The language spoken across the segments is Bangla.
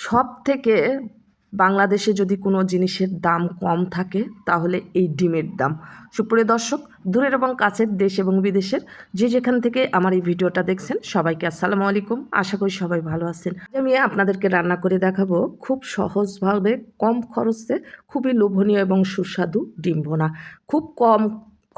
সবথেকে বাংলাদেশে যদি কোনো জিনিসের দাম কম থাকে তাহলে এই ডিমের দাম। সুপ্রিয় দর্শক, দূরের এবং কাছের দেশ এবং বিদেশের যে যেখান থেকে আমার এই ভিডিওটা দেখছেন সবাইকে আসসালামু আলাইকুম। আশা করি সবাই ভালো আছেন। আমি আপনাদেরকে রান্না করে দেখাবো খুব সহজভাবে কম খরচে খুবই লোভনীয় এবং সুস্বাদু ডিম ভুনা। খুব কম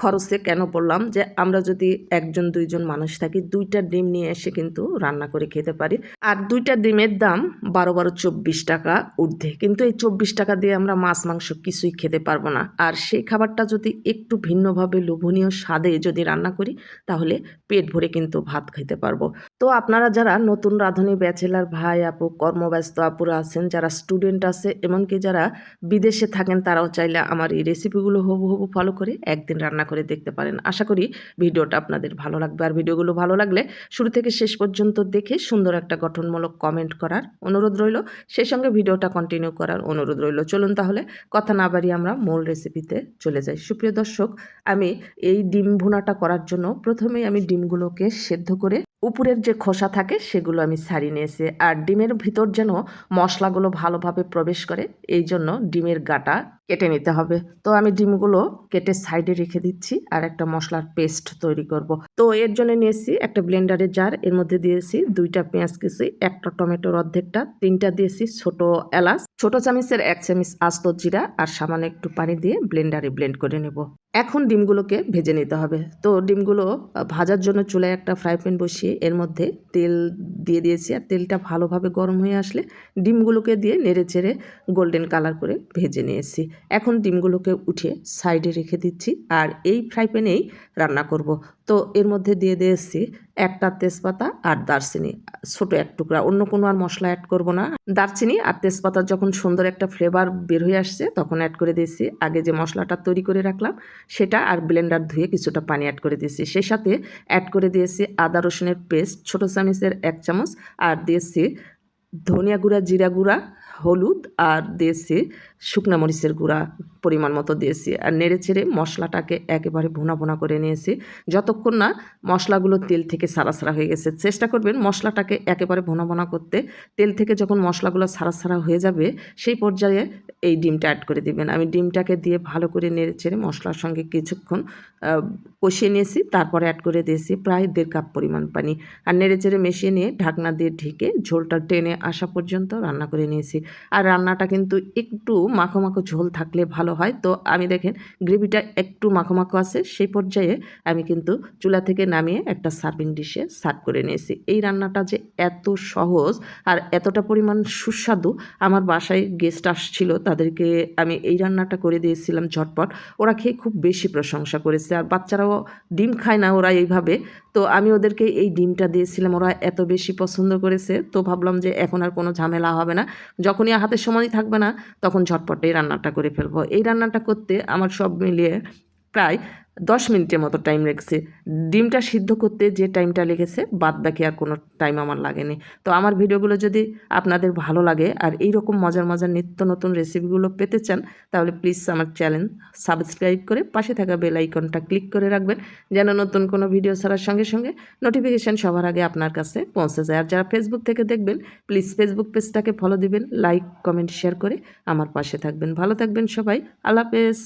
খরচে কেন বললাম যে আমরা যদি একজন দুইজন মানুষ থাকি, 2টা ডিম নিয়ে এসে কিন্তু রান্না করে খেতে পারি। আর 2টা ডিমের দাম 12 24 টাকা ঊর্ধ্বে, কিন্তু এই 24 টাকা দিয়ে আমরা মাছ মাংস কিছুই খেতে পারবো না। আর সেই খাবারটা যদি একটু ভিন্নভাবে লোভনীয় স্বাদে যদি রান্না করি তাহলে পেট ভরে কিন্তু ভাত খেতে পারবো। তো আপনারা যারা নতুন রাঁধুনি ব্যাচেলার ভাই আপু, কর্মব্যস্ত আপুরা আছেন, যারা স্টুডেন্ট আছে, এমনকি যারা বিদেশে থাকেন, তারাও চাইলে আমার এই রেসিপিগুলো হুবহু ফলো করে একদিন রান্না করে দেখতে পারেন। আশা করি ভিডিওটা আপনাদের ভালো লাগবে। আর ভিডিওগুলো ভালো লাগলে শুরু থেকে শেষ পর্যন্ত দেখে সুন্দর একটা গঠনমূলক কমেন্ট করার অনুরোধ রইল, সেই সঙ্গে ভিডিওটা কন্টিনিউ করার অনুরোধ রইল। চলুন তাহলে কথা না বাড়িয়ে আমরা মূল রেসিপিতে চলে যাই। সুপ্রিয় দর্শক, আমি এই ডিম ভুনাটা করার জন্য প্রথমেই আমি ডিমগুলোকে সেদ্ধ করে উপরের যে খোসা থাকে সেগুলো আমি ছাড়িয়ে নিয়েছি। আর ডিমের ভিতর যেন মশলাগুলো ভালোভাবে প্রবেশ করে, এই জন্য ডিমের গাটা কেটে নিতে হবে। তো আমি ডিমগুলো কেটে সাইডে রেখে দিচ্ছি আর একটা মশলার পেস্ট তৈরি করব। তো এর জন্য নিয়েছি একটা ব্লেন্ডারের জার, এর মধ্যে দিয়েছি 2টা পেঁয়াজ কুচি, একটা টমেটোর অর্ধেকটা, 3টা দিয়েছি ছোট এলাচ, ছোট চামচের 1 চামচ আস্ত জিরা আর সামান্য একটু পানি দিয়ে ব্লেন্ডারে ব্লেন্ড করে নেব। এখন ডিমগুলোকে ভেজে নিতে হবে। তো ডিমগুলো ভাজার জন্য চুলায় একটা ফ্রাই প্যান বসিয়ে এর মধ্যে তেল দিয়ে দিয়েছি। আর তেলটা ভালোভাবে গরম হয়ে আসলে ডিমগুলোকে দিয়ে নেড়ে চেড়ে গোল্ডেন কালার করে ভেজে নিয়েছি। এখন ডিমগুলোকে উঠে সাইডে রেখে দিচ্ছি আর এই ফ্রাই প্যানেই রান্না করব। তো এর মধ্যে দিয়ে দিয়েছি একটা তেজপাতা আর দারচিনি, ছোট এক টুকরা, অন্য কোনো আর মশলা অ্যাড করব না। দারচিনি আর তেজপাতার যখন সুন্দর একটা ফ্লেভার বের হয়ে আসছে তখন অ্যাড করে দিয়েছি আগে যে মশলাটা তৈরি করে রাখলাম সেটা, আর ব্লেন্ডার ধুয়ে কিছুটা পানি অ্যাড করে দিয়েছি। সেই সাথে অ্যাড করে দিয়েছি আদা রসুনের পেস্ট ছোট চামচের 1 চামচ, আর দিয়েছি ধনিয়া গুঁড়া, জিরা গুঁড়া, হলুদ, আর দিয়েছি শুকনো মরিচের গুঁড়া পরিমাণ মতো দিয়েছি। আর নেড়ে চেড়ে মশলাটাকে একেবারে ভুনা ভুনা করে নিয়েছি যতক্ষণ না মশলাগুলো তেল থেকে ছাড়া ছাড়া হয়ে গেছে। চেষ্টা করবেন মশলাটাকে একেবারে ভুনা ভুনা করতে। তেল থেকে যখন মশলাগুলো ছাড়া ছাড়া হয়ে যাবে সেই পর্যায়ে এই ডিমটা অ্যাড করে দিবেন। আমি ডিমটাকে দিয়ে ভালো করে নেড়ে চেড়ে মশলার সঙ্গে কিছুক্ষণ কষিয়ে নিয়েছি। তারপরে অ্যাড করে দিয়েছি প্রায় 1.5 কাপ পরিমাণ পানি। আর নেড়ে চেড়ে মিশিয়ে নিয়ে ঢাকনা দিয়ে ঢেকে ঝোলটা টেনে আসা পর্যন্ত রান্না করে নিয়েছি। আর রান্নাটা কিন্তু একটু মাখো মাখো ঝোল থাকলে ভালো হয়। তো আমি দেখেন গ্রেভিটা একটু মাখো মাখো আছে, সেই পর্যায়ে আমি কিন্তু চুলা থেকে নামিয়ে একটা সার্ভিং ডিশে সার্ভ করে নিয়েছি। এই রান্নাটা যে এত সহজ আর এতটা পরিমাণ সুস্বাদু, আমার বাসায় গেস্ট আসছিল, তাদেরকে আমি এই রান্নাটা করে দিয়েছিলাম ঝটপট। ওরা খেয়ে খুব বেশি প্রশংসা করেছে। আর বাচ্চারাও ডিম খায় না ওরা এইভাবে, তো আমি ওদেরকে এই ডিমটা দিয়েছিলাম, ওরা এত বেশি পছন্দ করেছে। তো ভাবলাম যে এখন আর কোনো ঝামেলা হবে না, যখনই হাতে সময় থাকবে না তখন ঝটপট এই রান্নাটা করে ফেলবো। এই রান্নাটা করতে আমার সব মিলিয়ে প্রায় 10 মিনিটের মতো টাইম লেগেছে। ডিমটা সিদ্ধ করতে যে টাইমটা লেগেছে, বাদ বাকি আর কোনো টাইম আমার লাগেনি। তো আমার ভিডিওগুলো যদি আপনাদের ভালো লাগে আর এই রকম মজার মজার নিত্য নতুন রেসিপিগুলো পেতে চান, তাহলে প্লিজ আমার চ্যানেল সাবস্ক্রাইব করে পাশে থাকা বেল আইকনটা ক্লিক করে রাখবেন, যেন নতুন কোনো ভিডিও ছাড়ার সঙ্গে সঙ্গে নোটিফিকেশান সবার আগে আপনার কাছে পৌঁছে যায়। আর যারা ফেসবুক থেকে দেখবেন, প্লিজ ফেসবুক পেজটাকে ফলো দিবেন, লাইক কমেন্ট শেয়ার করে আমার পাশে থাকবেন। ভালো থাকবেন সবাই, আল্লাহ হাফেজ।